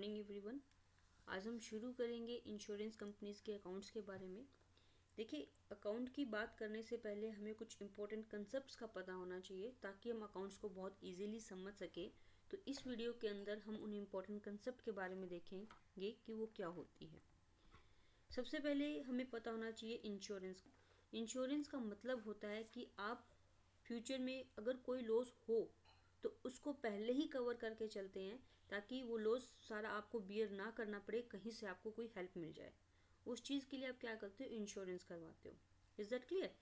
Morning everyone. आज हम शुरू करेंगे इंश्योरेंस कंपनीज़ के अकाउंट्स के बारे में। देखिए, अकाउंट की बात करने से पहले हमें कुछ इंपॉर्टेंट कंसेप्ट्स का पता होना चाहिए ताकि हम अकाउंट्स को बहुत इजीली समझ सके। तो इस वीडियो के अंदर हम उन इम्पोर्टेंट कंसेप्ट के बारे में देखेंगे कि वो क्या होती है। सबसे पहले हमें पता होना चाहिए इंश्योरेंस। इंश्योरेंस का मतलब होता है कि आप फ्यूचर में अगर कोई लॉस हो तो उसको पहले ही कवर करके चलते हैं ताकि वो लॉस सारा आपको बियर ना करना पड़े, कहीं से आपको कोई हेल्प मिल जाए। उस चीज़ के लिए आप क्या करते हो? इंश्योरेंस करवाते हो। Is that clear?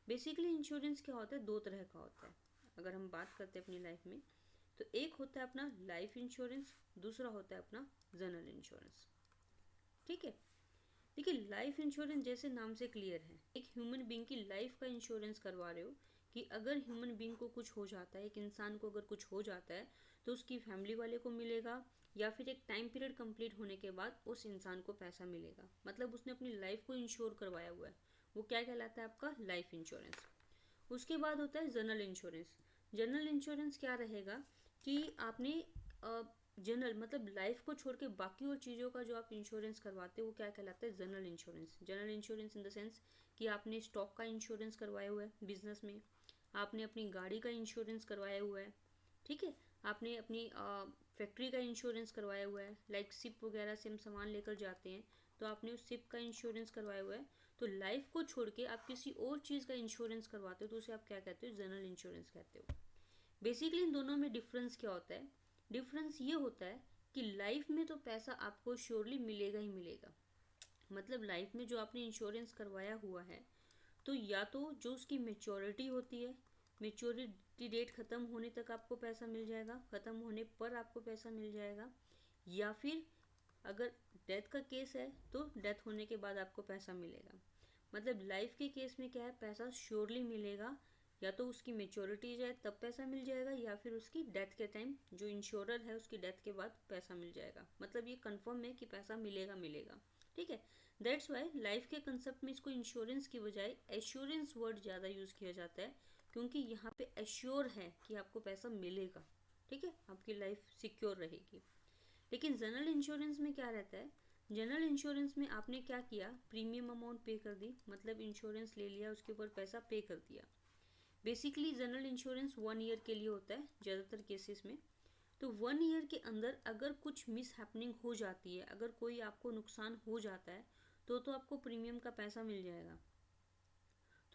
Basically insurance क्या होता है? दो तरह का होता है। अगर हम बात करते हैं अपनी लाइफ में तो एक होता है अपना लाइफ इंश्योरेंस, दूसरा होता है अपना जनरल इंश्योरेंस। ठीक है, देखिए लाइफ इंश्योरेंस जैसे नाम से क्लियर है, एक ह्यूमन बीइंग की लाइफ का इंश्योरेंस करवा रहे हो कि अगर ह्यूमन बीइंग को कुछ हो जाता है, एक इंसान को अगर कुछ हो जाता है तो उसकी फैमिली वाले को मिलेगा या फिर एक टाइम पीरियड कंप्लीट होने के बाद उस इंसान को पैसा मिलेगा। मतलब उसने अपनी लाइफ को इंश्योर करवाया हुआ है। वो क्या कहलाता है? आपका लाइफ इंश्योरेंस। उसके बाद होता है जनरल इंश्योरेंस। जनरल इंश्योरेंस क्या रहेगा कि आपने जनरल मतलब लाइफ को छोड़ के बाकी और चीज़ों का जो आप इंश्योरेंस करवाते हो वो क्या कहलाता है? General insurance. General insurance in the sense कि आपने स्टॉक का इंश्योरेंस करवाया हुआ है बिजनेस में, आपने अपनी गाड़ी का इंश्योरेंस करवाया हुआ है, ठीक है, आपने अपनी फैक्ट्री का इंश्योरेंस करवाया हुआ है, लाइक शिप वगैरह से हम सामान लेकर जाते हैं तो आपने उस शिप का इंश्योरेंस करवाया हुआ है। तो लाइफ को छोड़ के आप किसी और चीज़ का इंश्योरेंस करवाते हो तो उसे आप क्या कहते हो? जनरल इंश्योरेंस कहते हो। बेसिकली इन दोनों में डिफरेंस क्या होता है? डिफरेंस ये होता है कि लाइफ में तो पैसा आपको श्योरली मिलेगा ही मिलेगा। मतलब लाइफ में जो आपने इंश्योरेंस करवाया हुआ है तो या तो जो उसकी मेच्योरिटी होती है, मेच्योरिटी डेट ख़त्म होने तक आपको पैसा मिल जाएगा, ख़त्म होने पर आपको पैसा मिल जाएगा, या फिर अगर डेथ का केस है तो डेथ होने के बाद आपको पैसा मिलेगा। मतलब लाइफ के केस में क्या है? पैसा श्योरली मिलेगा, या तो उसकी मेच्योरिटी जाए तब पैसा मिल जाएगा या फिर उसकी डेथ के टाइम जो इंश्योरर है उसकी डेथ के बाद पैसा मिल जाएगा। मतलब ये कंफर्म है कि पैसा मिलेगा मिलेगा। ठीक है, दैट्स वाई लाइफ के कंसेप्ट में इसको इंश्योरेंस की बजाय एश्योरेंस वर्ड ज़्यादा यूज़ किया जाता है, क्योंकि यहाँ पे एश्योर है कि आपको पैसा मिलेगा। ठीक है, आपकी लाइफ सिक्योर रहेगी। लेकिन जनरल इंश्योरेंस में क्या रहता है? जनरल इंश्योरेंस में आपने क्या किया? प्रीमियम अमाउंट पे कर दी, मतलब इंश्योरेंस ले लिया, उसके ऊपर पैसा पे कर दिया। बेसिकली जनरल इंश्योरेंस 1 ईयर के लिए होता है ज़्यादातर केसेस में। तो 1 ईयर के अंदर अगर कुछ मिस हैपनिंग हो जाती है, अगर कोई आपको नुकसान हो जाता है तो आपको प्रीमियम का पैसा मिल जाएगा,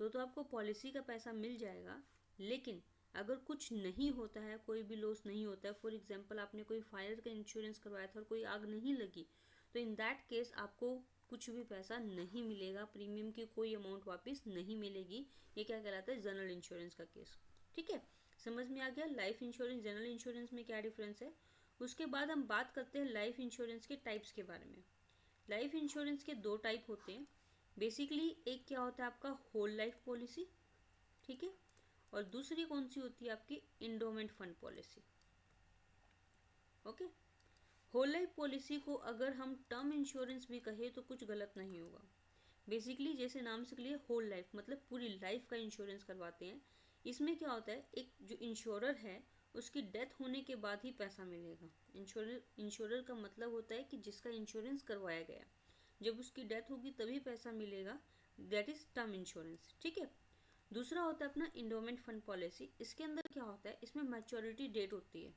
तो आपको पॉलिसी का पैसा मिल जाएगा। लेकिन अगर कुछ नहीं होता है, कोई भी लॉस नहीं होता है, फॉर एग्जांपल आपने कोई फायर का इंश्योरेंस करवाया था और कोई आग नहीं लगी, तो इन दैट केस आपको कुछ भी पैसा नहीं मिलेगा, प्रीमियम की कोई अमाउंट वापस नहीं मिलेगी। ये क्या कहलाता है? जनरल इंश्योरेंस का केस। ठीक है, समझ में आ गया लाइफ इंश्योरेंस जनरल इंश्योरेंस में क्या डिफरेंस है। उसके बाद हम बात करते हैं लाइफ इंश्योरेंस के टाइप्स के बारे में। लाइफ इंश्योरेंस के दो टाइप होते हैं। बेसिकली एक क्या होता है? आपका होल लाइफ पॉलिसी, ठीक है, और दूसरी कौन सी होती है? आपकी endowment fund policy. Okay, whole life policy को अगर हम टर्म इंश्योरेंस भी कहें तो कुछ गलत नहीं होगा। बेसिकली जैसे नाम से लिए होल लाइफ मतलब पूरी लाइफ का इंश्योरेंस करवाते हैं। इसमें क्या होता है? एक जो इंश्योरर है उसकी डेथ होने के बाद ही पैसा मिलेगा। इंश्योरर का मतलब होता है कि जिसका इंश्योरेंस करवाया गया, जब उसकी डेथ होगी तभी पैसा मिलेगा। That is term insurance. ठीक है, दूसरा होता है अपना इंडोमेंट फंड पॉलिसी। इसके अंदर क्या होता है? इसमें मैच्योरिटी डेट होती है,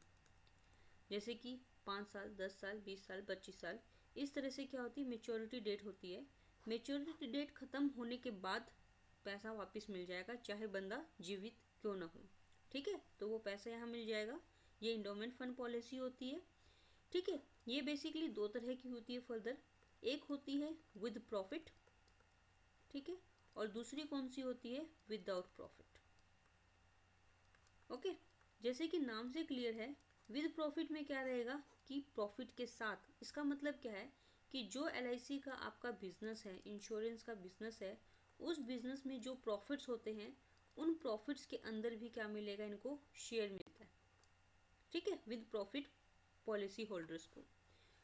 जैसे कि 5 साल, 10 साल, 20 साल, 25 साल, इस तरह से क्या होती है? मेच्योरिटी डेट होती है। मेच्योरिटी डेट खत्म होने के बाद पैसा वापस मिल जाएगा, चाहे बंदा जीवित क्यों ना हो। ठीक है, तो वो पैसा यहाँ मिल जाएगा। ये इंडोमेंट फंड पॉलिसी होती है। ठीक है, ये बेसिकली दो तरह की होती है फर्दर। एक होती है विद प्रॉफिट, ठीक है, और दूसरी कौन सी होती है? Without profit. ओके, जैसे कि नाम से क्लियर है, विद प्रॉफिट में क्या रहेगा कि प्रॉफिट के साथ। इसका मतलब क्या है कि जो LIC का आपका बिजनेस है, इंश्योरेंस का बिजनेस है, उस बिजनेस में जो प्रॉफिट्स होते हैं उन प्रॉफिट्स के अंदर भी क्या मिलेगा? इनको शेयर मिलता है। ठीक है, विद प्रॉफिट पॉलिसी होल्डर्स को।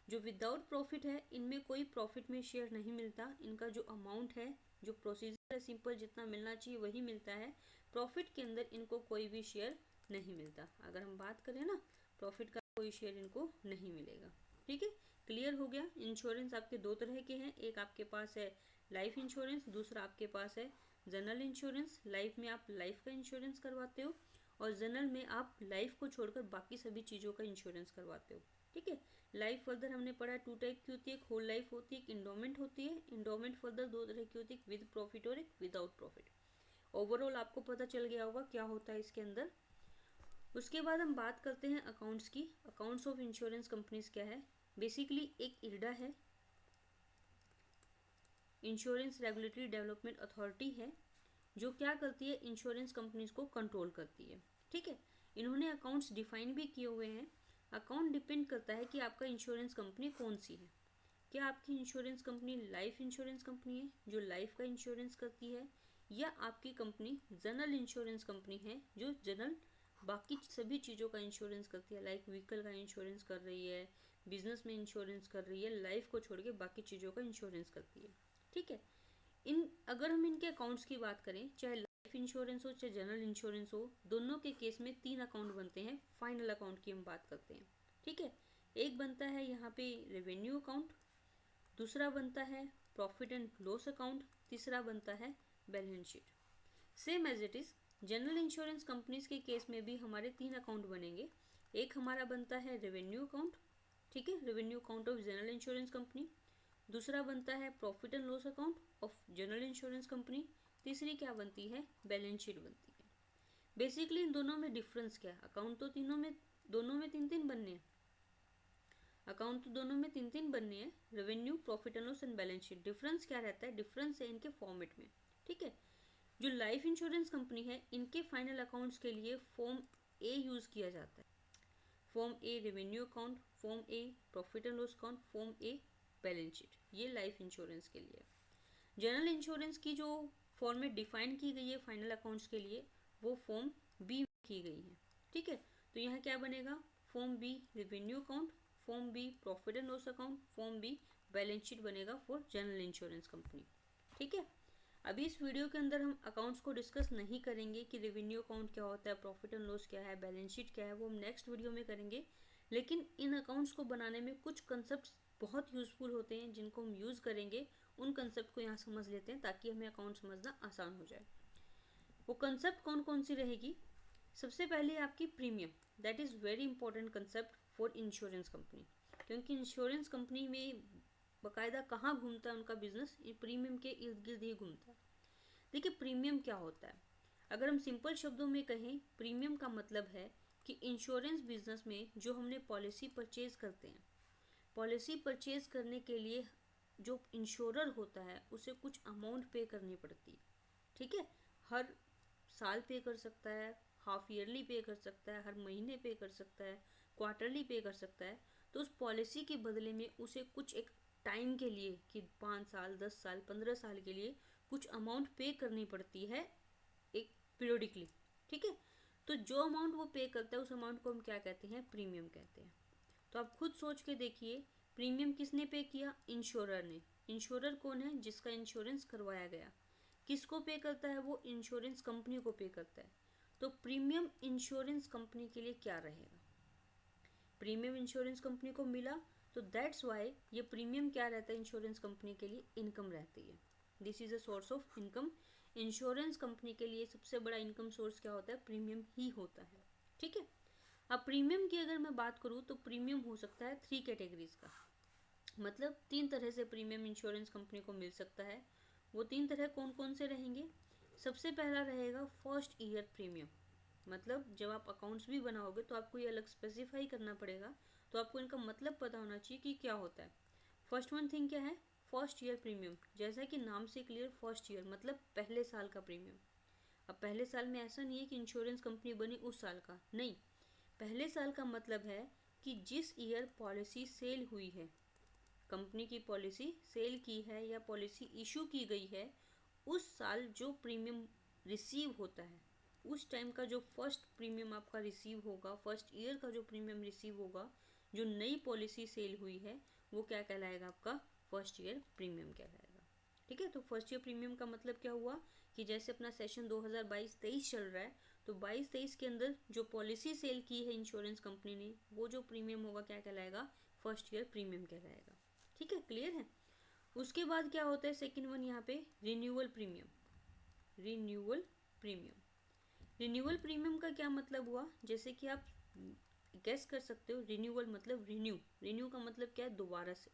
जो विदाउट प्रॉफिट है इनमें कोई प्रॉफिट में शेयर नहीं मिलता। इनका जो अमाउंट है, जो प्रोसीजर है, सिंपल जितना मिलना चाहिए वही मिलता है। प्रॉफिट के अंदर इनको कोई भी शेयर नहीं मिलता। अगर हम बात करें ना, प्रॉफिट का कोई शेयर इनको नहीं मिलेगा। ठीक है, क्लियर हो गया। इंश्योरेंस आपके दो तरह के हैं, एक आपके पास है लाइफ इंश्योरेंस, दूसरा आपके पास है जनरल इंश्योरेंस। लाइफ में आप लाइफ का इंश्योरेंस करवाते हो और जनरल में आप लाइफ को छोड़कर बाकी सभी चीज़ों का इंश्योरेंस करवाते हो। ठीक है। लाइफ फर्दर हमने पढ़ा टू टाइप की होती है, एक होल लाइफ होती है, एक इंडोमेंट होती है। इंडोमेंट फर्दर दो तरह की होती है, विद प्रॉफिट और एक विदाउट प्रॉफिट। ओवरऑल आपको पता चल गया होगा क्या होता है इसके अंदर। उसके बाद हम बात करते हैं अकाउंट्स की। अकाउंट्स ऑफ इंश्योरेंस कंपनीज क्या है? बेसिकली एक इरडा है, इंश्योरेंस रेगुलेटरी डेवलपमेंट अथॉरिटी है, जो क्या करती है, इंश्योरेंस कंपनीज को कंट्रोल करती है। ठीक है। इन्होंने अकाउंट्स डिफाइन भी किए हुए हैं। अकाउंट डिपेंड करता है कि आपका इंश्योरेंस कंपनी कौन सी है। क्या आपकी insurance company life insurance company है जो लाइफ का इंश्योरेंस करती है, या आपकी कंपनी जनरल इंश्योरेंस कंपनी है जो जनरल बाकी सभी चीज़ों का इंश्योरेंस करती है, लाइक व्हीकल का इंश्योरेंस कर रही है, बिजनेस में इंश्योरेंस कर रही है, लाइफ को छोड़ के बाकी चीज़ों का इंश्योरेंस करती है। ठीक है। अगर हम इनके अकाउंट्स की बात करें, चाहे लाइफ इंश्योरेंस हो चाहे जनरल इंश्योरेंस हो, दोनों के केस में 3 अकाउंट बनते हैं। फाइनल अकाउंट की हम बात करते हैं। ठीक है। एक बनता है यहाँ पे रेवेन्यू अकाउंट, दूसरा बनता है प्रॉफिट एंड लॉस अकाउंट, तीसरा बनता है balance sheet. Same as it is general insurance companies के केस में भी हमारे 3 अकाउंट बनेंगे। एक हमारा बनता है रेवेन्यू अकाउंट, ठीक है, revenue account of general insurance company. दूसरा बनता है profit and loss account of general insurance company. तीसरी क्या बनती है? बैलेंस शीट बनती है। बेसिकली इन दोनों में डिफरेंस क्या है? अकाउंट तो दोनों में 3-3 बनने हैं। अकाउंट तो दोनों में 3-3 बनने हैं, revenue, profit and loss and balance sheet. Difference क्या रहता है? डिफरेंस है इनके फॉर्मेट में। ठीक है। जो लाइफ इंश्योरेंस कंपनी है, इनके फाइनल अकाउंट्स के लिए फॉर्म ए यूज किया जाता है। Form a revenue account, form A profit and loss account, form a balance sheet. ये लाइफ इंश्योरेंस के लिए। जनरल इंश्योरेंस की जो फॉर्मेट डिफाइन की गई है फाइनल अकाउंट्स के लिए, वो फॉर्म बी की गई है। ठीक है। तो यहाँ क्या बनेगा? Form B revenue account, form B profit and loss account, form B balance sheet बनेगा फॉर जनरल इंश्योरेंस कंपनी। ठीक है। अभी इस वीडियो के अंदर हम अकाउंट्स को डिस्कस नहीं करेंगे कि रेवेन्यू अकाउंट क्या होता है, प्रॉफिट एंड लॉस क्या है, बैलेंस शीट क्या है, वो हम नेक्स्ट वीडियो में करेंगे। लेकिन इन अकाउंट्स को बनाने में कुछ कंसेप्ट बहुत यूजफुल होते हैं जिनको हम यूज़ करेंगे। उन कंसेप्ट को यहाँ समझ लेते हैं ताकि हमें अकाउंट समझना आसान हो जाए। वो कंसेप्ट कौन कौन सी रहेगी? सबसे पहले आपकी premium, that is very important concept for insurance company, क्योंकि इंश्योरेंस कंपनी में बाकायदा कहाँ घूमता है उनका बिजनेस, ये प्रीमियम के इर्द गिर्द ही घूमता है। देखिए प्रीमियम क्या होता है? अगर हम सिंपल शब्दों में कहें, प्रीमियम का मतलब है कि इंश्योरेंस बिजनेस में जो हमने पॉलिसी परचेज करते हैं, पॉलिसी परचेज करने के लिए जो इंश्योरर होता है उसे कुछ अमाउंट पे करनी पड़ती है। ठीक है। हर साल पे कर सकता है, हाफ ईयरली पे कर सकता है, हर महीने पे कर सकता है, क्वार्टरली पे कर सकता है। तो उस पॉलिसी के बदले में उसे कुछ एक टाइम के लिए, कि 5 साल 10 साल 15 साल के लिए कुछ अमाउंट पे करनी पड़ती है एक पीरियडिकली। ठीक है। तो जो अमाउंट वो पे करता है उस अमाउंट को हम क्या कहते हैं? प्रीमियम कहते हैं। तो आप खुद सोच के देखिए, प्रीमियम किसने पे किया? इंश्योरर ने। इंश्योरर कौन है? जिसका इंश्योरेंस करवाया गया। किसको पे करता है? वो इंश्योरेंस कंपनी को पे करता है। तो प्रीमियम इंश्योरेंस कंपनी के लिए क्या रहेगा? प्रीमियम इंश्योरेंस कंपनी को मिला, तो दैट्स वाई ये प्रीमियम क्या रहता है इंश्योरेंस कंपनी के लिए? इनकम रहती है। This is a source of income. Insurance company के लिए सबसे बड़ा इनकम सोर्स क्या होता है? प्रीमियम ही होता है। ठीक है। अब प्रीमियम की अगर मैं बात करूँ तो प्रीमियम हो सकता है 3 कैटेगरीज का, मतलब 3 तरह से प्रीमियम इंश्योरेंस कंपनी को मिल सकता है। वो 3 तरह कौन कौन से रहेंगे? सबसे पहला रहेगा फर्स्ट ईयर प्रीमियम, मतलब जब आप अकाउंट्स भी बनाओगे तो आपको ये अलग स्पेसिफाई करना पड़ेगा, तो आपको इनका मतलब पता होना चाहिए कि क्या होता है। फर्स्ट वन थिंग क्या है? First year premium. जैसा कि नाम से क्लियर, फर्स्ट ईयर मतलब पहले साल का प्रीमियम। अब पहले साल में ऐसा नहीं है कि इंश्योरेंस कंपनी बनी उस साल का, नहीं। पहले साल का मतलब है कि जिस ईयर पॉलिसी सेल हुई है, कंपनी की पॉलिसी सेल की है या पॉलिसी इशू की गई है, उस साल जो प्रीमियम रिसीव होता है, उस टाइम का जो फर्स्ट प्रीमियम आपका रिसीव होगा, फर्स्ट ईयर का जो प्रीमियम रिसीव होगा, जो नई पॉलिसी सेल हुई है, वो क्या कहलाएगा? आपका फर्स्ट ईयर प्रीमियम कहलाएगा। ठीक है। तो फर्स्ट ईयर प्रीमियम का मतलब क्या हुआ कि जैसे अपना सेशन 2022-23 चल रहा है, तो 22-23 के अंदर जो पॉलिसी सेल की है इंश्योरेंस कंपनी ने, वो जो प्रीमियम होगा क्या कहलाएगा? फर्स्ट ईयर प्रीमियम कहलाएगा। ठीक है, क्लियर है। उसके बाद क्या होता है सेकंड वन यहाँ पे renewal premium. Renewal premium, renewal premium का क्या मतलब हुआ, जैसे कि आप गेस कर सकते हो, रिन्यूअल मतलब रिन्यू, रिन्यू का मतलब क्या है, दोबारा से।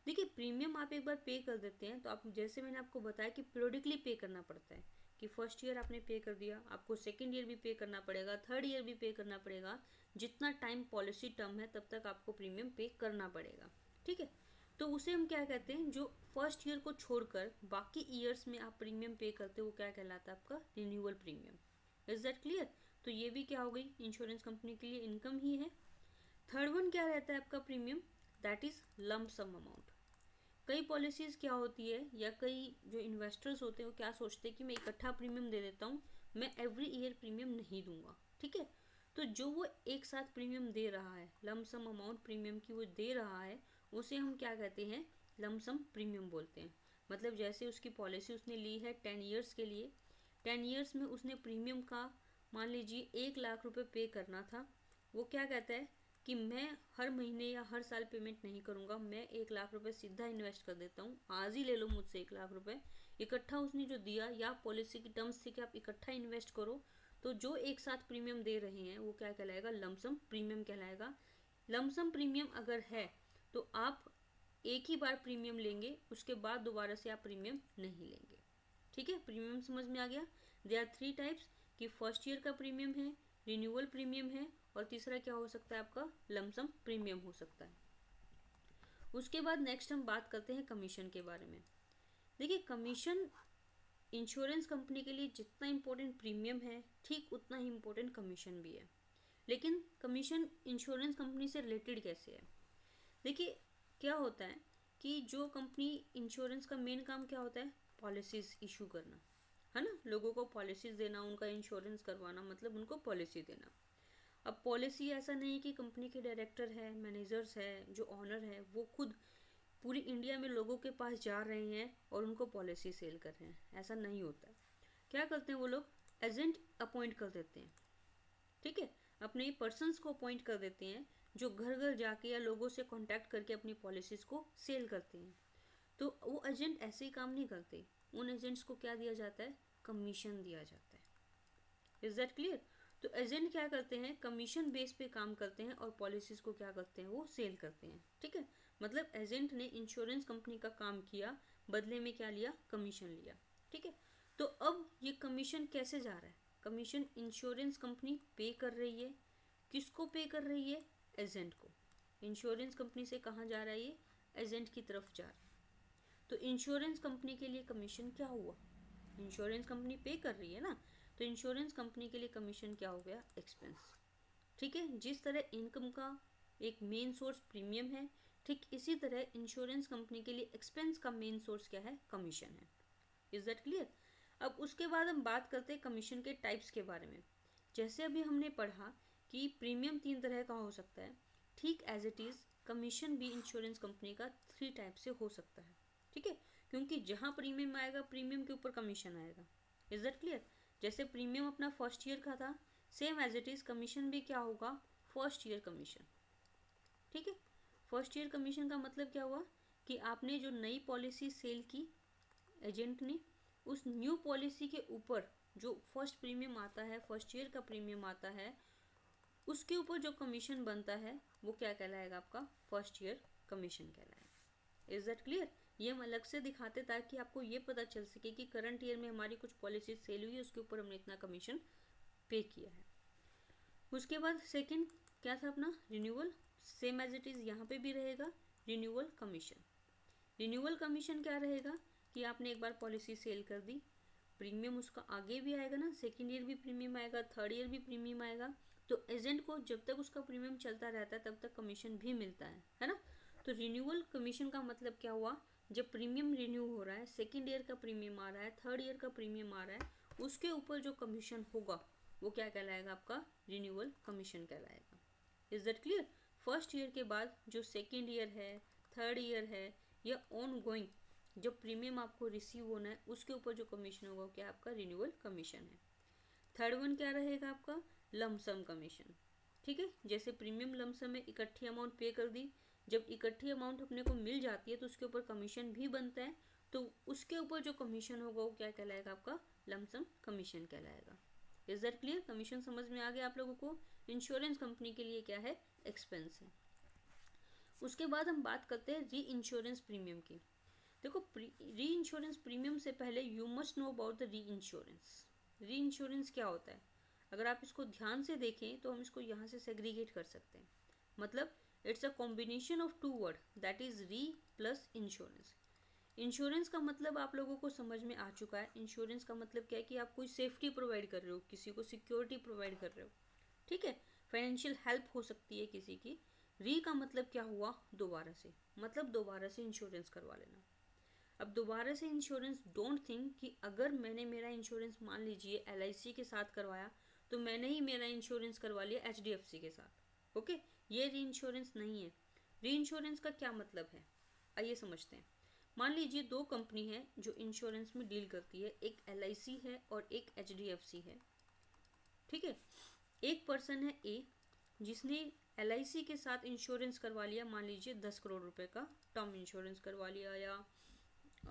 देखिए प्रीमियम आप एक बार पे कर देते हैं तो आप, जैसे मैंने आपको बताया कि पीरियडिकली पे करना पड़ता है, कि फर्स्ट ईयर आपने पे कर दिया, आपको सेकंड ईयर भी पे करना पड़ेगा, थर्ड ईयर भी पे करना पड़ेगा, जितना टाइम पॉलिसी टर्म है तब तक आपको प्रीमियम पे करना पड़ेगा। ठीक है, तो उसे हम क्या कहते हैं, जो फर्स्ट ईयर को छोड़कर बाकी ईयर्स में आप प्रीमियम पे करते हो वो क्या कहलाता है, आपका renewal premium. Is that clear. तो ये भी क्या हो गई, इंश्योरेंस कंपनी के लिए इनकम ही है। थर्ड वन क्या रहता है आपका premium, that is lump sum amount. कई पॉलिसीज क्या होती है, या कई जो इन्वेस्टर्स होते हैं वो क्या सोचते हैं कि मैं इकट्ठा प्रीमियम दे देता हूँ, मैं एवरी ईयर प्रीमियम नहीं दूंगा। ठीक है, तो जो वो एक साथ प्रीमियम दे रहा है, लंप सम अमाउंट प्रीमियम की वो दे रहा है, उसे हम क्या कहते हैं, लंप सम प्रीमियम बोलते हैं। मतलब जैसे उसकी पॉलिसी उसने ली है 10 ईयर्स के लिए, 10 ईयर्स में उसने प्रीमियम का मान लीजिए 1 लाख रुपए पे करना था, वो क्या कहता है कि मैं हर महीने या हर साल पेमेंट नहीं करूंगा, मैं 1 लाख रुपए सीधा इन्वेस्ट कर देता हूँ, आज ही ले लो मुझसे 1 लाख रुपए इकट्ठा उसने जो दिया, या पॉलिसी की टर्म्स थी कि आप इकट्ठा इन्वेस्ट करो, तो जो एक साथ प्रीमियम दे रहे हैं वो क्या कहलाएगा, लमसम प्रीमियम कहलाएगा। लमसम प्रीमियम अगर है तो आप एक ही बार प्रीमियम लेंगे, उसके बाद दोबारा से आप प्रीमियम नहीं लेंगे। ठीक है, प्रीमियम समझ में आ गया। दे आर 3 टाइप्स, कि फर्स्ट ईयर का प्रीमियम है, रिन्यूअल प्रीमियम है, और तीसरा क्या हो सकता है आपका, लमसम प्रीमियम हो सकता है। उसके बाद नेक्स्ट हम बात करते हैं कमीशन के बारे में। देखिए कमीशन इंश्योरेंस कंपनी के लिए जितना इम्पोर्टेंट प्रीमियम है, ठीक उतना ही इम्पोर्टेंट कमीशन भी है। लेकिन कमीशन इंश्योरेंस कंपनी से रिलेटेड कैसे है, देखिए क्या होता है कि जो कंपनी इंश्योरेंस का मेन काम क्या होता है, पॉलिसीज इशू करना, है ना, लोगों को पॉलिसीज देना, उनका इंश्योरेंस करवाना, मतलब उनको पॉलिसी देना। अब पॉलिसी ऐसा नहीं कि कंपनी के डायरेक्टर है, मैनेजर्स है, जो ऑनर है, वो खुद पूरी इंडिया में लोगों के पास जा रहे हैं और उनको पॉलिसी सेल कर रहे हैं, ऐसा नहीं होता है। क्या करते हैं वो लोग, एजेंट अपॉइंट कर देते हैं। ठीक है, अपने पर्सन्स को अपॉइंट कर देते हैं जो घर घर जाके या लोगों से कांटेक्ट करके अपनी पॉलिसीज को सेल करते हैं। तो वो एजेंट ऐसे ही काम नहीं करते, उन एजेंट्स को क्या दिया जाता है, कमीशन दिया जाता है। Is that clear. तो एजेंट क्या करते हैं, कमीशन बेस पे काम करते हैं और पॉलिसीज को क्या करते हैं, वो सेल करते हैं। ठीक है, मतलब एजेंट ने इंश्योरेंस कंपनी का काम किया, बदले में क्या लिया, कमीशन लिया। ठीक है, तो अब ये कमीशन कैसे जा रहा है, कमीशन इंश्योरेंस कंपनी पे कर रही है, किसको पे कर रही है, एजेंट को। इंश्योरेंस कंपनी से कहाँ जा रहा है, ये एजेंट की तरफ जा रहा है। तो इंश्योरेंस कंपनी के लिए कमीशन क्या हुआ, इंश्योरेंस कंपनी पे कर रही है ना, तो इंश्योरेंस कंपनी के लिए कमीशन क्या हो गया, एक्सपेंस। ठीक है, जिस तरह इनकम का एक मेन सोर्स प्रीमियम है, ठीक इसी तरह इंश्योरेंस कंपनी के लिए एक्सपेंस का मेन सोर्स क्या है, कमीशन है। Is that clear. अब उसके बाद हम बात करते हैं कमीशन के टाइप्स के बारे में। जैसे अभी हमने पढ़ा कि प्रीमियम 3 तरह का हो सकता है, ठीक एज इट इज कमीशन भी इंश्योरेंस कंपनी का 3 टाइप से हो सकता है। ठीक है, क्योंकि जहाँ प्रीमियम आएगा प्रीमियम के ऊपर कमीशन आएगा। Is that clear. जैसे प्रीमियम अपना फर्स्ट ईयर का था, same as it is commission भी क्या होगा, फर्स्ट ईयर कमीशन। ठीक है, फर्स्ट ईयर कमीशन का मतलब क्या हुआ कि आपने जो नई पॉलिसी सेल की एजेंट ने, उस न्यू पॉलिसी के ऊपर जो फर्स्ट प्रीमियम आता है, फर्स्ट ईयर का प्रीमियम आता है, उसके ऊपर जो कमीशन बनता है वो क्या कहलाएगा, आपका फर्स्ट ईयर कमीशन कहलाएगा। Is that clear. ये हम अलग से दिखाते ताकि आपको ये पता चल सके कि करंट ईयर में हमारी कुछ पॉलिसी सेल हुई है, उसके ऊपर हमने इतना कमीशन पे किया है। उसके बाद सेकंड क्या था अपना, renewal, same as it is यहाँ पे भी रहेगा, रिन्यूअल कमीशन। रिन्यूअल कमीशन क्या रहेगा कि आपने एक बार पॉलिसी सेल कर दी, प्रीमियम उसका आगे भी आएगा ना, सेकेंड ईयर भी प्रीमियम आएगा, थर्ड ईयर भी प्रीमियम आएगा, तो एजेंट को जब तक उसका प्रीमियम चलता रहता है तब तक कमीशन भी मिलता है ना। तो रिन्यूअल कमीशन का मतलब क्या हुआ, जब प्रीमियम रिन्यू हो रहा है, सेकेंड ईयर का प्रीमियम आ रहा है, थर्ड ईयर का प्रीमियम आ रहा है, उसके ऊपर जो कमीशन होगा वो क्या कहलाएगा, आपका रिन्यूअल कमीशन कहलाएगा। Is that clear. First year के बाद जो सेकेंड ईयर है, थर्ड ईयर है, या ऑन गोइंग जो प्रीमियम आपको रिसीव होना है, उसके ऊपर जो कमीशन होगा क्या आपका रिन्यूअल कमीशन है। थर्ड वन क्या रहेगा आपका, लमसम कमीशन। ठीक है, जैसे प्रीमियम लमसम में इकट्ठी अमाउंट पे कर दी, जब इकट्ठी अमाउंट अपने को मिल जाती है तो उसके ऊपर कमीशन भी बनता है, तो उसके ऊपर जो कमीशन होगा वो क्या कहलाएगा, आपका लमसम कमीशन कहलाएगा। Is that clear? कमीशन समझ में आ गया आप लोगों को? इंश्योरेंस कंपनी के लिए क्या है, एक्सपेंस है। उसके बाद हम बात करते हैं री इंश्योरेंस प्रीमियम की। देखो, री इंश्योरेंस प्रीमियम से पहले you must know about the री इंश्योरेंस। री इंश्योरेंस क्या होता है? अगर आप इसको ध्यान से देखें तो हम इसको यहाँ से सेग्रीगेट कर सकते हैं। मतलब it's a combination of two word, that is re plus insurance. Insurance का मतलब आप लोगों को समझ में आ चुका है। इंश्योरेंस का मतलब क्या है कि आप कोई सेफ्टी प्रोवाइड कर रहे हो, किसी को सिक्योरिटी प्रोवाइड कर रहे हो, ठीक है, फाइनेंशियल हेल्प हो सकती है किसी की। री का मतलब क्या हुआ, दोबारा से, मतलब दोबारा से इंश्योरेंस करवा लेना। अब दोबारा से इंश्योरेंस, डोंट थिंक कि अगर मैंने मेरा इंश्योरेंस मान लीजिए LIC के साथ करवाया तो मैंने ही मेरा इंश्योरेंस करवा लिया HDFC के साथ। ओके, ये री इंश्योरेंस नहीं है। री इंश्योरेंस का क्या मतलब है, आइए समझते हैं। मान लीजिए दो कंपनी है जो इंश्योरेंस में डील करती है, एक LIC है और एक HDFC है, ठीक है। एक पर्सन है A जिसने LIC के साथ इंश्योरेंस करवा लिया, मान लीजिए 10 करोड़ रुपए का टर्म इंश्योरेंस करवा लिया, या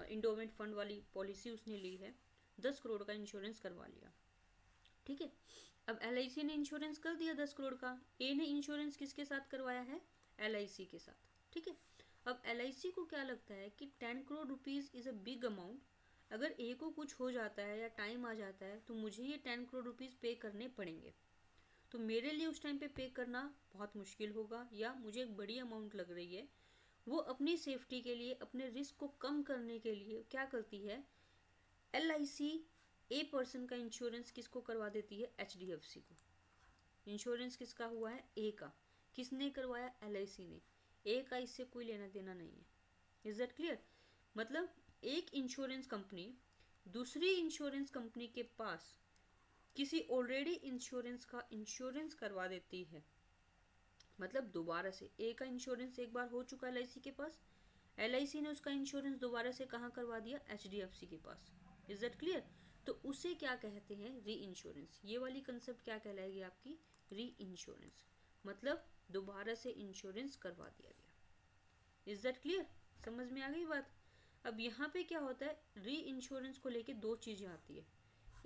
इंडोमेंट फंड वाली पॉलिसी उसने ली है, 10 करोड़ का इंश्योरेंस करवा लिया, ठीक है। अब LIC ने इंश्योरेंस कर दिया 10 करोड़ का, ए ने इंश्योरेंस किसके साथ करवाया है, LIC के साथ, ठीक है। अब LIC को क्या लगता है कि 10 crore rupees is a big amount, अगर ए को कुछ हो जाता है या टाइम आ जाता है तो मुझे ये 10 करोड़ रुपीज़ पे करने पड़ेंगे, तो मेरे लिए उस टाइम पे पे करना बहुत मुश्किल होगा, या मुझे एक बड़ी अमाउंट लग रही है। वो अपनी सेफ्टी के लिए, अपने रिस्क को कम करने के लिए क्या करती है, LIC ए पर्सन का इंश्योरेंस किसको करवा देती है, HDFC को। इंश्योरेंस किसका हुआ है, ए का। किसने करवाया, LIC ने। ए का इससे कोई लेना देना नहीं है। Is that clear? मतलब एक इंश्योरेंस कंपनी दूसरी इंश्योरेंस कंपनी के पास किसी ऑलरेडी इंश्योरेंस का इंश्योरेंस करवा देती है, मतलब दोबारा से। ए का इंश्योरेंस एक बार हो चुका LIC के पास, LIC ने उसका इंश्योरेंस दोबारा से कहाँ करवा दिया, HDFC के पास। Is that clear? तो उसे क्या कहते हैं, री इंश्योरेंस। ये वाली कंसेप्ट क्या कहलाएगी आपकी, री इंश्योरेंस, मतलब दोबारा से इंश्योरेंस करवा दिया गया। Is that clear? समझ में आ गई बात? अब यहाँ पे क्या होता है, री इंश्योरेंस को लेके दो चीज़ें आती है।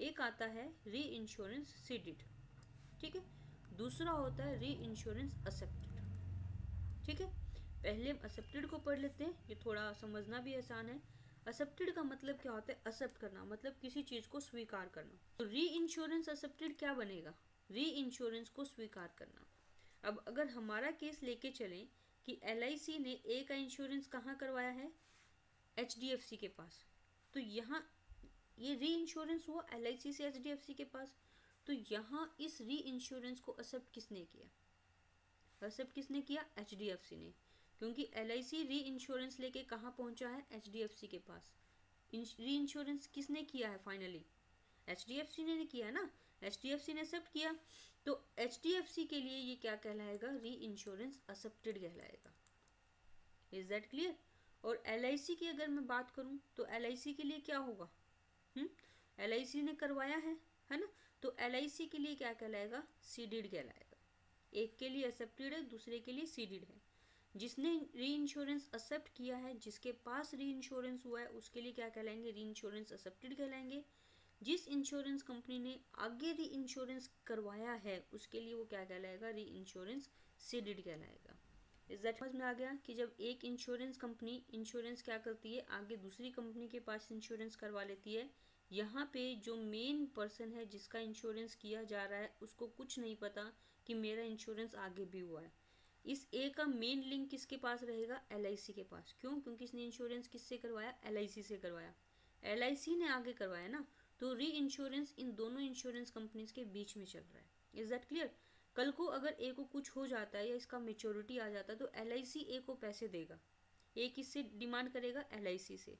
एक आता है री इंश्योरेंस सीडेड, ठीक है। दूसरा होता है री इंश्योरेंस एक्सेप्टेड, ठीक है। पहले हम एक्सेप्टेड को पढ़ लेते हैं, ये थोड़ा समझना भी आसान है। एक्सेप्टेड का मतलब क्या होता है, एक्सेप्ट करना, मतलब किसी चीज को स्वीकार करना। तो री इंश्योरेंस एक्सेप्टेड क्या बनेगा, री इंश्योरेंस को स्वीकार करना। अब अगर हमारा केस लेके चलें कि LIC ने ए का इंश्योरेंस कहाँ करवाया है, HDFC के पास, तो यहाँ ये री इंश्योरेंस हुआ LIC से HDFC के पास, तो यहाँ इस री इंश्योरेंस को एक्सेप्ट किसने किया, एक्सेप्ट किसने किया, HDFC ने। क्योंकि LIC री इंश्योरेंस लेके कहाँ पहुंचा है, HDFC के पास। री इंश्योरेंस किसने किया है फाइनली, HDFC ने किया ना, HDFC ने एक्सेप्ट किया, तो HDFC के लिए ये क्या कहलाएगा, री इंश्योरेंस एक्सेप्टेड कहलाएगा। Is that clear? और LIC की अगर मैं बात करूं तो LIC के लिए क्या होगा, LIC ने करवाया है ना, तो LIC के लिए क्या कहलाएगा, सीडेड कहलाएगा। एक के लिए एक्सेप्टेड है, दूसरे के लिए सीडेड है। जिसने री इंश्योरेंस एक्सेप्ट किया है, जिसके पास री इंश्योरेंस हुआ है, उसके लिए क्या कहलाएंगे, री इंश्योरेंस एक्सेप्टेड कहलाएंगे। जिस इंश्योरेंस कंपनी ने आगे री इंश्योरेंस करवाया है, उसके लिए वो क्या कहलाएगा, री इंश्योरेंस सीडेड कहलाएगा। इस दैट समझ में आ गया कि जब एक इंश्योरेंस कंपनी इंश्योरेंस क्या करती है, आगे दूसरी कंपनी के पास इंश्योरेंस करवा लेती है, यहाँ पे जो मेन पर्सन है जिसका इंश्योरेंस किया जा रहा है, उसको कुछ नहीं पता कि मेरा इंश्योरेंस आगे भी हुआ है। इस ए का मेन लिंक किसके पास रहेगा, LIC के पास। क्यों? क्योंकि इसने इंश्योरेंस किससे करवाया, LIC से करवाया। LIC ने आगे करवाया ना, तो री इंश्योरेंस इन दोनों इंश्योरेंस कंपनीज के बीच में चल रहा है। Is that clear? कल को अगर ए को कुछ हो जाता है या इसका मेच्योरिटी आ जाता है, तो LIC ए को पैसे देगा। ए किससे डिमांड करेगा, LIC से।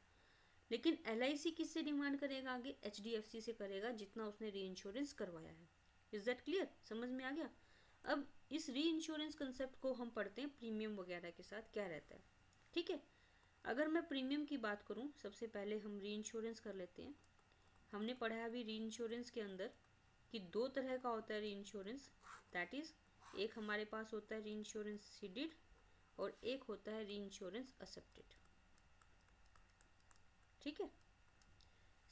लेकिन LIC किससे डिमांड करेगा, आगे HDFC से करेगा, जितना उसने री इंश्योरेंस करवाया है। Is that clear? समझ में आ गया? अब इस री इंश्योरेंस कंसेप्ट को हम पढ़ते हैं प्रीमियम वगैरह के साथ क्या रहता है, ठीक है। अगर मैं प्रीमियम की बात करूं, सबसे पहले हम री इंश्योरेंस कर लेते हैं। हमने पढ़ा है अभी री इंश्योरेंस के अंदर कि दो तरह का होता है री इंश्योरेंस, दैट इज एक हमारे पास होता है री इंश्योरेंस सीडेड और एक होता है री इंश्योरेंस एक्सेप्टेड। ठीक है,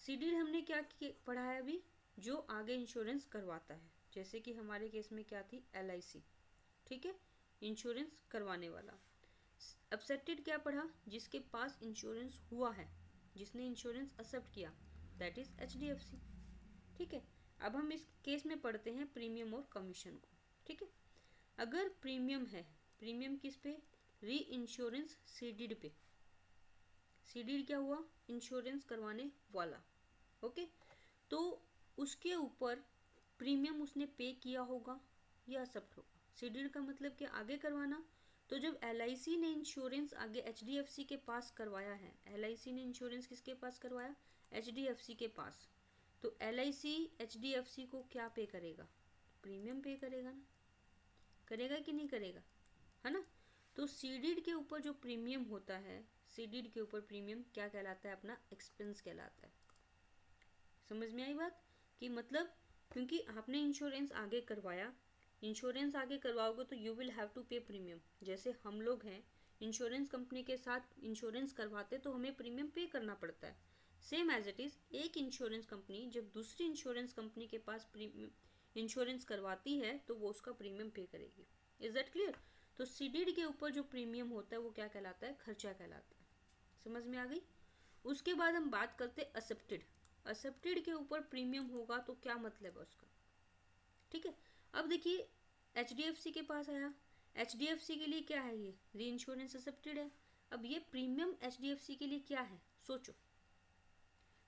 सीडीड हमने क्या पढ़ा है अभी, जो आगे इंश्योरेंस करवाता है, जैसे कि हमारे केस में क्या थी, LIC। ठीक है, इंश्योरेंस करवाने वाला। एक्सेप्टेड क्या पढ़ा, जिसके पास इंश्योरेंस हुआ है, जिसने इंश्योरेंस एक्सेप्ट किया, दैट इज HDFC। ठीक है, अब हम इस केस में पढ़ते हैं प्रीमियम और कमीशन को। ठीक है, अगर प्रीमियम है, प्रीमियम किस पे, री इंश्योरेंस सीडीड पे। सीडीड क्या हुआ, इंश्योरेंस करवाने वाला। ओके, तो उसके ऊपर प्रीमियम उसने पे किया होगा या एक्सेप्ट होगा। सीडीड का मतलब क्या, आगे करवाना। तो जब LIC ने इंश्योरेंस आगे HDFC के पास करवाया है, LIC ने इंश्योरेंस किसके पास करवाया, HDFC के पास, तो LIC HDFC को क्या पे करेगा, प्रीमियम पे करेगा ना, करेगा कि नहीं करेगा, है ना। तो सीडीड के ऊपर जो प्रीमियम होता है, सीडीड के ऊपर प्रीमियम क्या कहलाता है, अपना एक्सपेंस कहलाता है। समझ में आई बात, कि मतलब क्योंकि आपने इंश्योरेंस आगे करवाया, इंश्योरेंस आगे करवाओगे तो यू विल हैव टू पे प्रीमियम। जैसे हम लोग हैं, इंश्योरेंस कंपनी के साथ इंश्योरेंस करवाते तो हमें प्रीमियम पे करना पड़ता है। सेम एज इट इज़, एक इंश्योरेंस कंपनी जब दूसरी इंश्योरेंस कंपनी के पास इंश्योरेंस करवाती है तो वो उसका प्रीमियम पे करेगी। Is that clear. तो सीडीड के ऊपर जो प्रीमियम होता है वो क्या कहलाता है, खर्चा कहलाता है। समझ में आ गई। उसके बाद हम बात करते हैं एक्सेप्टेड। एक्सेप्टेड के ऊपर प्रीमियम होगा तो क्या मतलब है उसका। ठीक है, अब देखिए HDFC के पास आया, HDFC के लिए क्या है, ये री इंश्योरेंस एक्सेप्टेड है। अब ये प्रीमियम HDFC के लिए क्या है, सोचो,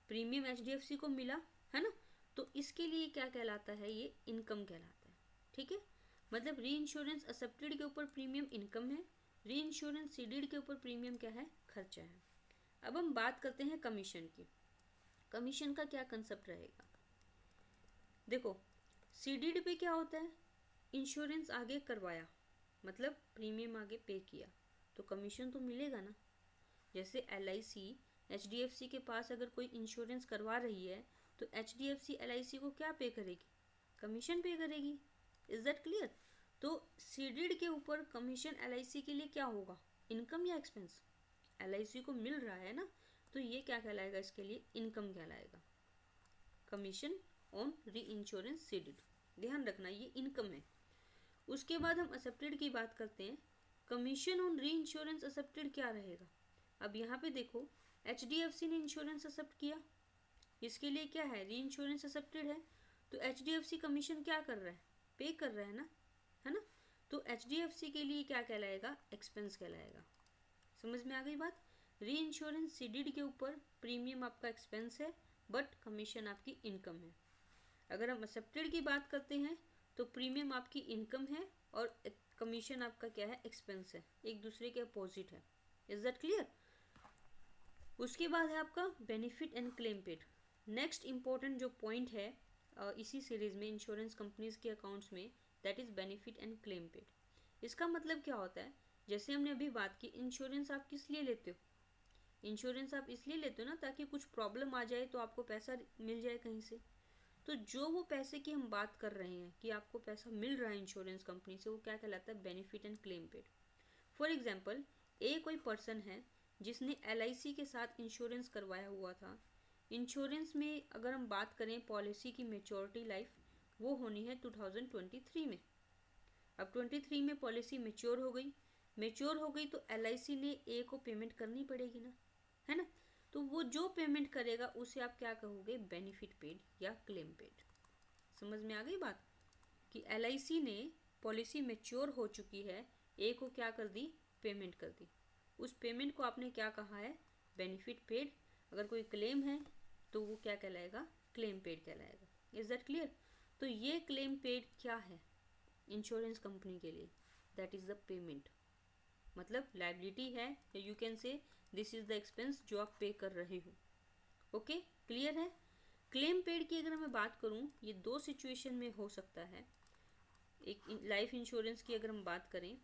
प्रीमियम HDFC को मिला है ना, तो इसके लिए क्या कहलाता है, ये इनकम कहलाता है। ठीक है, मतलब री इंश्योरेंस एक्सेप्टेड के ऊपर प्रीमियम इनकम है, री इंश्योरेंस सीडीड के ऊपर प्रीमियम क्या है, खर्चा है। अब हम बात करते हैं कमीशन की। कमीशन का क्या कंसेप्ट रहेगा, देखो सीडीड पे क्या होता है, इंश्योरेंस आगे करवाया, मतलब प्रीमियम आगे पे किया, तो कमीशन तो मिलेगा ना। जैसे LIC HDFC के पास अगर कोई इंश्योरेंस करवा रही है तो HDFC LIC को क्या पे करेगी, कमीशन पे करेगी। Is that clear. तो सीडीड के ऊपर कमीशन LIC के लिए क्या होगा, इनकम या एक्सपेंस, LIC को मिल रहा है ना, तो ये क्या कहलाएगा, इसके लिए इनकम कहलाएगा। कमीशन ऑन री इंश्योरेंस सीडीड, ध्यान रखना ये इनकम है। उसके बाद हम एक्सेप्टेड की बात करते हैं। कमीशन ऑन री इंश्योरेंस एक्सेप्टेड क्या रहेगा, अब यहाँ पे देखो HDFC ने इंश्योरेंस एक्सेप्ट किया, इसके लिए क्या है, री इंश्योरेंस एक्सेप्टेड है, तो HDFC कमीशन क्या कर रहा है, पे कर रहा है ना, है ना। तो HDFC के लिए क्या कहलाएगा, एक्सपेंस कहलाएगा। समझ में आ गई बात। री इंश्योरेंस सीडीड के ऊपर प्रीमियम आपका एक्सपेंस है, बट कमीशन आपकी इनकम है। अगर हम एक्सेप्टेड की बात करते हैं तो प्रीमियम आपकी इनकम है और कमीशन आपका क्या है, एक्सपेंस है, एक दूसरे के अपोजिट है। Is that clear. उसके बाद है आपका benefit and claim paid. Next important जो पॉइंट है इसी सीरीज में इंश्योरेंस कंपनीज के अकाउंट्स में, that is benefit and claim paid. इसका मतलब क्या होता है, जैसे हमने अभी बात की, इंश्योरेंस आप किस लिए लेते हो, इंश्योरेंस आप इसलिए लेते हो ना ताकि कुछ प्रॉब्लम आ जाए तो आपको पैसा मिल जाए कहीं से। तो जो वो पैसे की हम बात कर रहे हैं कि आपको पैसा मिल रहा है इंश्योरेंस कंपनी से, वो क्या कहलाता है, benefit and claim paid. For example, कोई पर्सन है जिसने LIC के साथ इंश्योरेंस करवाया हुआ था। इंश्योरेंस में अगर हम बात करें पॉलिसी की मेच्योरिटी लाइफ, वो होनी है 2023 में। अब 23 में पॉलिसी मेच्योर हो गई, तो LIC ने को पेमेंट करनी पड़ेगी ना, है ना। तो वो जो पेमेंट करेगा उसे आप क्या कहोगे, बेनिफिट पेड या क्लेम पेड। समझ में आ गई बात, कि LIC ने पॉलिसी मेच्योर हो चुकी है, को क्या कर दी, पेमेंट कर दी, उस पेमेंट को आपने क्या कहा है, बेनिफिट पेड। अगर कोई क्लेम है तो वो क्या कहलाएगा, क्लेम पेड कहलाएगा। Is that clear. तो ये क्लेम पेड क्या है इंश्योरेंस कंपनी के लिए, दैट इज द पेमेंट, मतलब लायबिलिटी है, you can say this is the expense जो आप पे कर रहे हो। ओके, क्लियर है। क्लेम पेड की अगर मैं बात करूं, ये दो सिचुएशन में हो सकता है। एक लाइफ इंश्योरेंस की अगर हम बात करें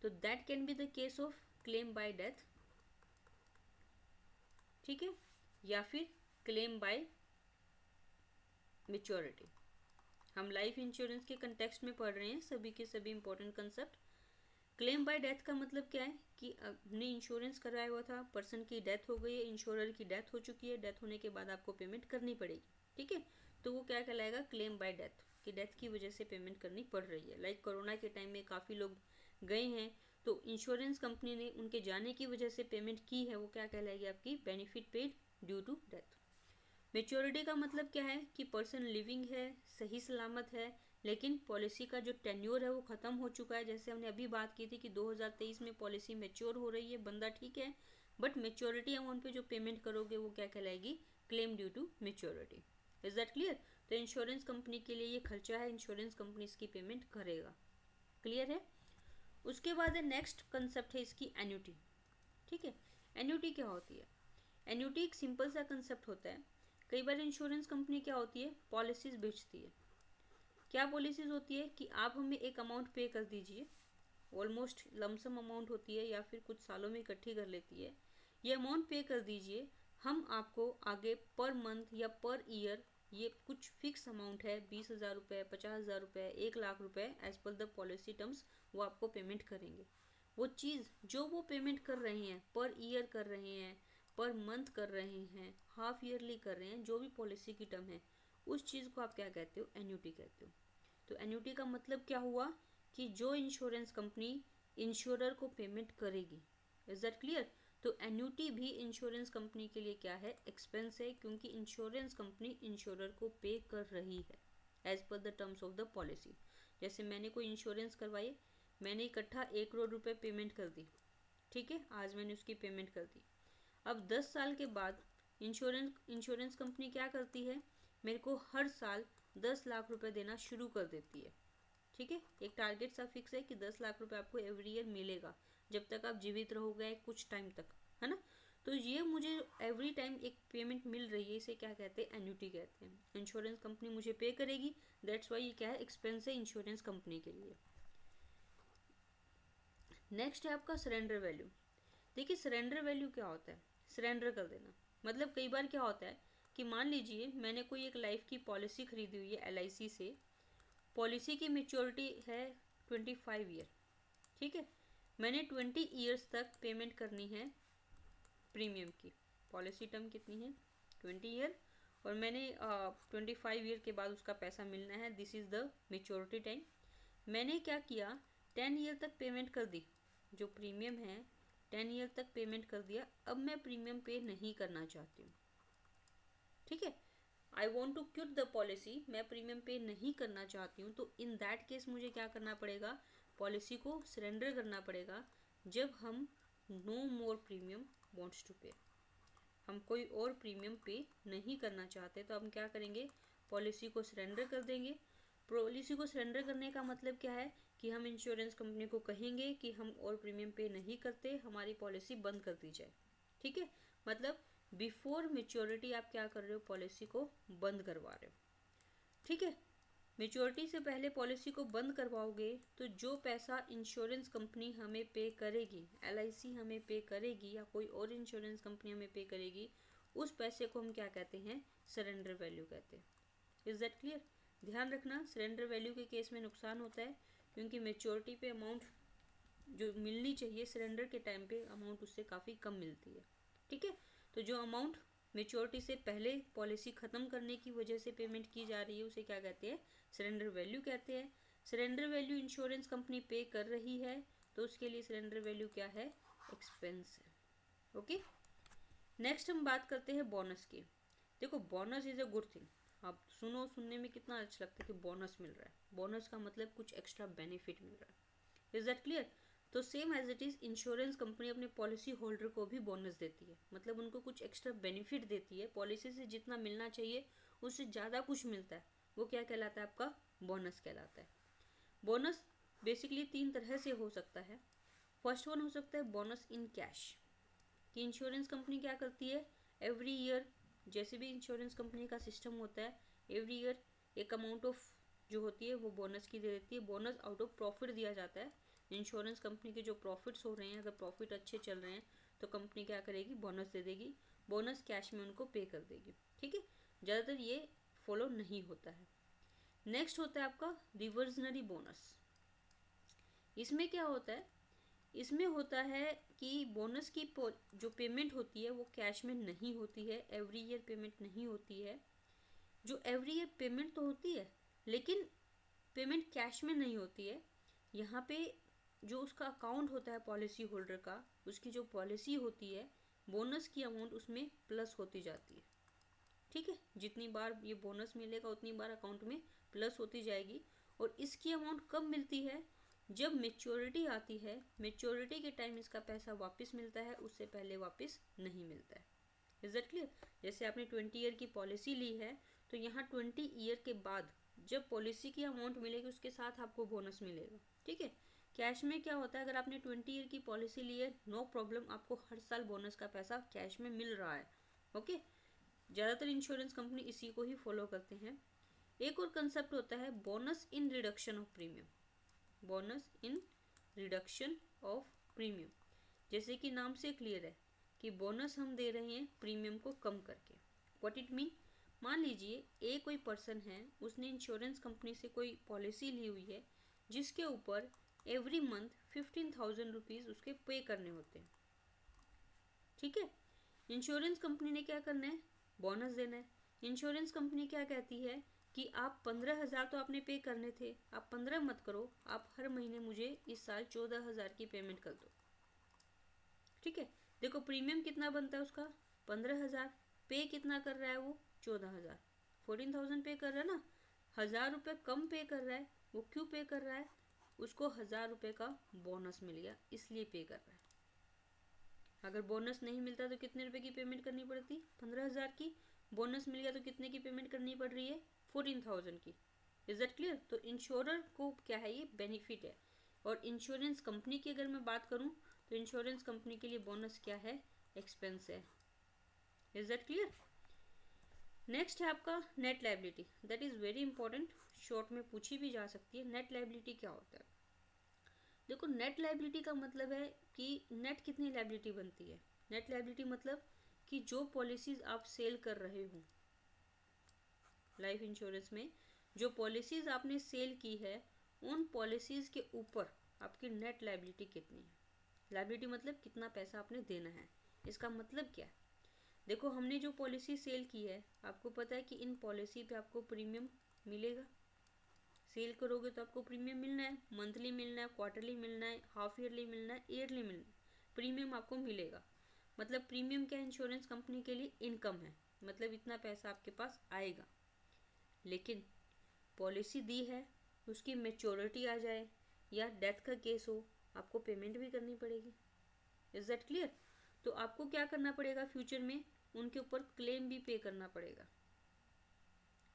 तो that can be the case of claim bye death, ठीक है, या फिर क्लेम बाय मैच्योरिटी। हम लाइफ इंश्योरेंस के कंटेक्स्ट में पढ़ रहे हैं सभी के सभी important concept. Claim bye death का मतलब क्या है कि आपने इंश्योरेंस कराया हुआ था, पर्सन की डेथ हो गई है, इंश्योरर की डेथ हो चुकी है, डेथ होने के बाद आपको पेमेंट करनी पड़ेगी, ठीक है, तो वो क्या कहलाएगा, क्लेम बाय डेथ, कि डेथ की वजह से पेमेंट करनी पड़ रही है। लाइक कोरोना के टाइम में काफ़ी लोग गए हैं, तो इंश्योरेंस कंपनी ने उनके जाने की वजह से पेमेंट की है, वो क्या कहलाएगी आपकी benefit paid due to death. Maturity का मतलब क्या है कि पर्सन लिविंग है, सही सलामत है, लेकिन पॉलिसी का जो टेन्योर है वो ख़त्म हो चुका है। जैसे हमने अभी बात की थी कि 2023 में पॉलिसी मेच्योर हो रही है, बंदा ठीक है, बट मेच्योरिटी अमाउंट पे जो पेमेंट करोगे वो क्या कहलाएगी, claim due to maturity. Is that clear? तो इंश्योरेंस कंपनी के लिए ये खर्चा है, इंश्योरेंस कंपनी इसकी पेमेंट करेगा। क्लियर है? उसके बाद है नेक्स्ट कंसेप्ट है इसकी एन्युटी। ठीक है, एन्युटी क्या होती है? एन्युटी एक सिंपल सा कंसेप्ट होता है। कई बार इंश्योरेंस कंपनी क्या होती है, पॉलिसीज बेचती है। क्या पॉलिसीज होती है कि आप हमें एक अमाउंट पे कर दीजिए, ऑलमोस्ट लमसम अमाउंट होती है या फिर कुछ सालों में इकट्ठी कर लेती है, ये अमाउंट पे कर दीजिए, हम आपको आगे पर मंथ या पर ईयर ये कुछ फिक्स अमाउंट है, 20,000 रुपये, 50,000 रुपये, 1,00,000 रुपये, as per the policy terms वो आपको पेमेंट करेंगे। वो चीज़ जो वो पेमेंट कर रहे हैं, पर ईयर कर रहे हैं, पर मंथ कर रहे हैं, हाफ ईयरली कर रहे हैं, जो भी पॉलिसी की टर्म है, उस चीज़ को आप क्या कहते हो, एन्युटी कहते हो। तो एन्युटी का मतलब क्या हुआ कि जो इंश्योरेंस कंपनी इंश्योरर को पेमेंट करेगी। Is that clear? तो एन्युटी भी इंश्योरेंस कंपनी के लिए क्या है, एक्सपेंस है, क्योंकि इंश्योरेंस कंपनी इंश्योरर को पे कर रही है as per the terms of the policy. जैसे मैंने कोई इंश्योरेंस करवाई, मैंने इकट्ठा 1 करोड़ रुपए पेमेंट कर दी, ठीक है, आज मैंने उसकी पेमेंट कर दी। अब 10 साल के बाद इंश्योरेंस कंपनी क्या करती है, मेरे को हर साल 10 लाख रुपए देना शुरू कर देती है। ठीक है, एक टारगेट सा फिक्स है कि 10 लाख रुपए आपको एवरी ईयर मिलेगा जब तक आप जीवित रहोगे, कुछ टाइम तक, है ना। तो ये मुझे एवरी टाइम एक पेमेंट मिल रही है, इसे क्या कहते हैं, एन्युटी कहते हैं। इंश्योरेंस कंपनी मुझे पे करेगी, दैट्स वाई ये क्या है, एक्सपेंस है इंश्योरेंस कंपनी के लिए। नेक्स्ट है आपका सरेंडर वैल्यू। देखिए सरेंडर वैल्यू क्या होता है, सरेंडर कर देना। मतलब कई बार क्या होता है कि मान लीजिए मैंने कोई एक लाइफ की पॉलिसी खरीदी हुई है LIC से, पॉलिसी की मेच्योरिटी है 25 ईयर, ठीक है, मैंने 20 ईयर्स तक पेमेंट करनी है प्रीमियम की। पॉलिसी टर्म कितनी है, 20 ईयर, और मैंने 25 ईयर के बाद उसका पैसा मिलना है, this is the maturity time. मैंने क्या किया, 10 ईयर तक पेमेंट कर दी, जो प्रीमियम है 10 ईयर तक पेमेंट कर दिया, अब मैं प्रीमियम पे नहीं करना चाहती हूँ, ठीक है, I want to quit the policy, मैं प्रीमियम पे नहीं करना चाहती हूँ, तो इन दैट केस मुझे क्या करना पड़ेगा, पॉलिसी को सरेंडर करना पड़ेगा। जब हम no more premium wants to pay, हम कोई और प्रीमियम पे नहीं करना चाहते, तो हम क्या करेंगे, पॉलिसी को सरेंडर कर देंगे। पॉलिसी को सरेंडर करने का मतलब क्या है कि हम इंश्योरेंस कंपनी को कहेंगे कि हम और प्रीमियम पे नहीं करते, हमारी पॉलिसी बंद कर दी जाए, ठीक है। मतलब बिफोर मेच्योरिटी आप क्या कर रहे हो, पॉलिसी को बंद करवा रहे हो, ठीक है। मेच्योरिटी से पहले पॉलिसी को बंद करवाओगे तो जो पैसा इंश्योरेंस कंपनी हमें पे करेगी, LIC हमें पे करेगी या कोई और इंश्योरेंस कंपनी हमें पे करेगी, उस पैसे को हम क्या कहते हैं, सरेंडर वैल्यू कहते हैं। Is that clear? ध्यान रखना, सरेंडर वैल्यू के केस में नुकसान होता है, क्योंकि मेच्योरिटी पे अमाउंट जो मिलनी चाहिए सरेंडर के टाइम पे अमाउंट उससे काफ़ी कम मिलती है, ठीक है। तो जो अमाउंट मेच्योरिटी से पहले पॉलिसी ख़त्म करने की वजह से पेमेंट की जा रही है उसे क्या कहते हैं, सरेंडर वैल्यू कहते हैं। सरेंडर वैल्यू इंश्योरेंस कंपनी पे कर रही है, तो उसके लिए सरेंडर वैल्यू क्या है, एक्सपेंस है। ओके, नेक्स्ट हम बात करते हैं बोनस की। देखो bonus is a good thing, आप सुनने में कितना अच्छा लगता है कि बोनस मिल रहा है, बोनस का मतलब कुछ एक्स्ट्रा बेनिफिट मिल रहा है। Is that clear? तो same as it is insurance company अपने पॉलिसी होल्डर को भी बोनस देती है, मतलब उनको कुछ एक्स्ट्रा बेनिफिट देती है, पॉलिसी से जितना मिलना चाहिए उससे ज़्यादा कुछ मिलता है, वो क्या कहलाता है, आपका बोनस कहलाता है। बोनस बेसिकली 3 तरह से हो सकता है। फर्स्ट वन हो सकता है बोनस इन कैश, कि इंश्योरेंस कंपनी क्या करती है, एवरी ईयर, जैसे भी इंश्योरेंस कंपनी का सिस्टम होता है, एवरी ईयर एक अमाउंट ऑफ जो होती है वो बोनस की दे देती है। बोनस आउट ऑफ प्रॉफिट दिया जाता है। इंश्योरेंस कंपनी के जो प्रॉफिट्स हो रहे हैं, अगर प्रॉफिट अच्छे चल रहे हैं तो कंपनी क्या करेगी, बोनस दे देगी, बोनस कैश में उनको पे कर देगी, ठीक है। ज़्यादातर ये फॉलो नहीं होता है। नेक्स्ट होता है आपका रिवर्जनरी बोनस। इसमें क्या होता है इसमें होता है कि बोनस की जो पेमेंट होती है वो कैश में नहीं होती है, एवरी ईयर पेमेंट नहीं होती है। जो एवरी ईयर पेमेंट तो होती है लेकिन पेमेंट कैश में नहीं होती है। यहाँ पे जो उसका अकाउंट होता है पॉलिसी होल्डर का, उसकी जो पॉलिसी होती है, बोनस की अमाउंट उसमें प्लस होती जाती है। ठीक है, जितनी बार ये बोनस मिलेगा उतनी बार अकाउंट में प्लस होती जाएगी। और इसकी अमाउंट कब मिलती है? जब मेच्योरिटी आती है। मेच्योरिटी के टाइम इसका पैसा वापस मिलता है, उससे पहले वापस नहीं मिलता है। Is that clear? जैसे आपने 20 ईयर की पॉलिसी ली है तो यहाँ 20 ईयर के बाद जब पॉलिसी की अमाउंट मिलेगी उसके साथ आपको बोनस मिलेगा। ठीक है, कैश में क्या होता है, अगर आपने 20 ईयर की पॉलिसी ली है, नो प्रॉब्लम, आपको हर साल बोनस का पैसा कैश में मिल रहा है। ओके, ज़्यादातर इंश्योरेंस कंपनी इसी को ही फॉलो करते हैं। एक और कंसेप्ट होता है bonus in reduction of premium. Bonus in reduction of premium, जैसे कि नाम से क्लियर है कि बोनस हम दे रहे हैं प्रीमियम को कम करके। What it mean? मान लीजिए कोई पर्सन है, उसने इंश्योरेंस कंपनी से कोई पॉलिसी ली हुई है जिसके ऊपर एवरी मंथ 15,000 रुपीज़ उसके पे करने होते हैं। ठीक है, इंश्योरेंस कंपनी ने क्या करना है? बोनस देना है। इंश्योरेंस कंपनी क्या कहती है कि आप 15,000 तो आपने पे करने थे, आप 15 मत करो, आप हर महीने मुझे इस साल 14,000 की पेमेंट कर दो। ठीक है, देखो प्रीमियम कितना बनता है उसका? 15,000। पे कितना कर रहा है वो? 14,000। 14,000 पे कर रहा है ना, 1,000 रुपये कम पे कर रहा है। वो क्यों पे कर रहा है? उसको 1,000 रुपये का बोनस मिल गया इसलिए पे कर रहा है। अगर बोनस नहीं मिलता तो कितने रुपए की पेमेंट करनी पड़ती? 15,000 की। बोनस मिल गया तो कितने की पेमेंट करनी पड़ रही है? 14,000 की। Is that clear? तो इंश्योरर को क्या है, ये बेनिफिट है। और इंश्योरेंस कंपनी की अगर मैं बात करूं तो इंश्योरेंस कंपनी के लिए बोनस क्या है? एक्सपेंस है। Is that clear? नेक्स्ट है आपका net liability. That is very important, short में पूछी भी जा सकती है। नेट लायबिलिटी क्या होता है? देखो, नेट लायबिलिटी का मतलब है कि नेट कितनी लायबिलिटी बनती है। नेट लायबिलिटी मतलब कि जो पॉलिसीज आप सेल कर रहे हो लाइफ इंश्योरेंस में, जो पॉलिसीज आपने सेल की है, उन पॉलिसीज के ऊपर आपकी नेट लायबिलिटी कितनी है। लायबिलिटी मतलब कितना पैसा आपने देना है। इसका मतलब क्या है? देखो, हमने जो पॉलिसी सेल की है, आपको पता है कि इन पॉलिसी पे आपको प्रीमियम मिलेगा। सेल करोगे तो आपको प्रीमियम मिलना है, मंथली मिलना है, क्वार्टरली मिलना है, हाफ ईयरली मिलना है, ईयरली मिलना है, प्रीमियम आपको मिलेगा। मतलब प्रीमियम क्या, इंश्योरेंस कंपनी के लिए इनकम है, मतलब इतना पैसा आपके पास आएगा। लेकिन पॉलिसी दी है, उसकी मेच्योरिटी आ जाए या डेथ का केस हो, आपको पेमेंट भी करनी पड़ेगी। Is that clear? तो आपको क्या करना पड़ेगा फ्यूचर में? उनके ऊपर क्लेम भी पे करना पड़ेगा।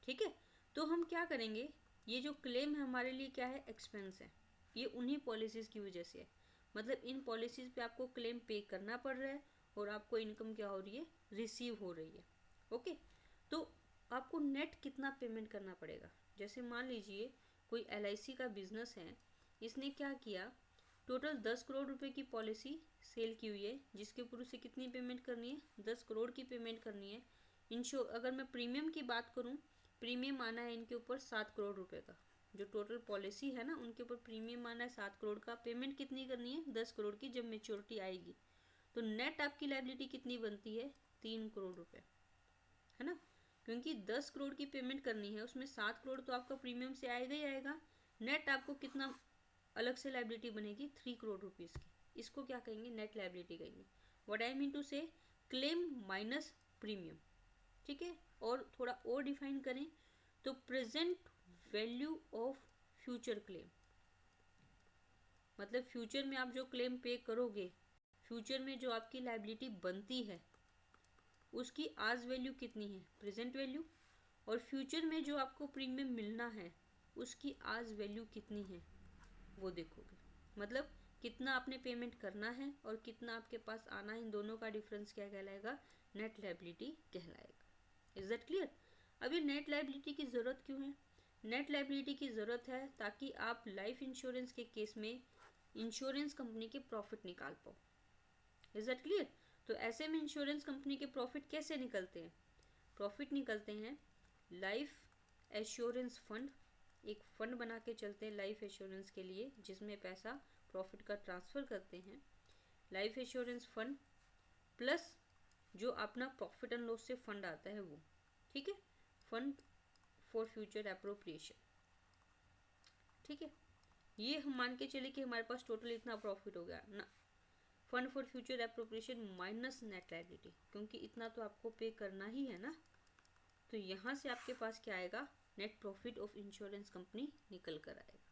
ठीक है, तो हम क्या करेंगे? ये जो क्लेम है हमारे लिए क्या है? एक्सपेंस है। ये उन्हीं पॉलिसीज़ की वजह से है। मतलब इन पॉलिसीज़ पे आपको क्लेम पे करना पड़ रहा है और आपको इनकम क्या हो रही है? रिसीव हो रही है। ओके, तो आपको नेट कितना पेमेंट करना पड़ेगा? जैसे मान लीजिए कोई LIC का बिजनेस है, इसने क्या किया, टोटल 10 करोड़ रुपए की पॉलिसी सेल की हुई है, जिसके ऊपर उसे कितनी पेमेंट करनी है? 10 करोड़ की पेमेंट करनी है। अगर मैं प्रीमियम की बात करूं, प्रीमियम आना है इनके ऊपर 7 करोड़ रुपए का। जो टोटल पॉलिसी है ना, उनके ऊपर प्रीमियम आना है 7 करोड़ का। पेमेंट कितनी करनी है? 10 करोड़ की, जब मेच्योरिटी आएगी। तो नेट आपकी लायबिलिटी कितनी बनती है? 3 करोड़ रुपए, है ना, क्योंकि 10 करोड़ की पेमेंट करनी है, उसमें 7 करोड़ तो आपका प्रीमियम से आएगा ही आएगा। नेट आपको कितना अलग से लायबिलिटी बनेगी? 3 करोड़ रुपीज़ की। इसको क्या कहेंगे? नेट लायबिलिटी कहेंगे। व्हाट आई मीन टू से, क्लेम माइनस प्रीमियम। ठीक है, और थोड़ा और डिफाइन करें तो present value of future claim. मतलब फ्यूचर में आप जो क्लेम पे करोगे, फ्यूचर में जो आपकी लायबिलिटी बनती है, उसकी आज वैल्यू कितनी है? Present value. और फ्यूचर में जो आपको प्रीमियम मिलना है, उसकी आज वैल्यू कितनी है, वो देखोगे। मतलब कितना आपने पेमेंट करना है और कितना आपके पास आना है, इन दोनों का डिफरेंस क्या कहलाएगा? नेट लायबिलिटी कहलाएगा। Is that clear? अभी नेट लायबिलिटी की ज़रूरत क्यों है? नेट लायबिलिटी की ज़रूरत है ताकि आप लाइफ इंश्योरेंस के केस में इंश्योरेंस कंपनी के प्रॉफिट निकाल पाओ। Is that clear? तो ऐसे में इंश्योरेंस कंपनी के प्रॉफिट कैसे निकलते हैं? प्रॉफिट निकलते हैं लाइफ एश्योरेंस फंड। एक फंड बना के चलते हैं लाइफ एश्योरेंस के लिए, जिसमें पैसा प्रॉफिट का ट्रांसफ़र करते हैं लाइफ इंश्योरेंस फंड प्लस जो अपना प्रॉफिट एंड लॉस से फंड आता है वो, ठीक है, फंड फॉर फ्यूचर एप्रोप्रिएशन, ठीक है। ये हम मान के चले कि हमारे पास टोटल इतना प्रॉफिट हो गया ना, fund for future appropriation minus net liability, क्योंकि इतना तो आपको पे करना ही है ना, तो यहाँ से आपके पास क्या आएगा, net profit of insurance company निकल कर आएगा।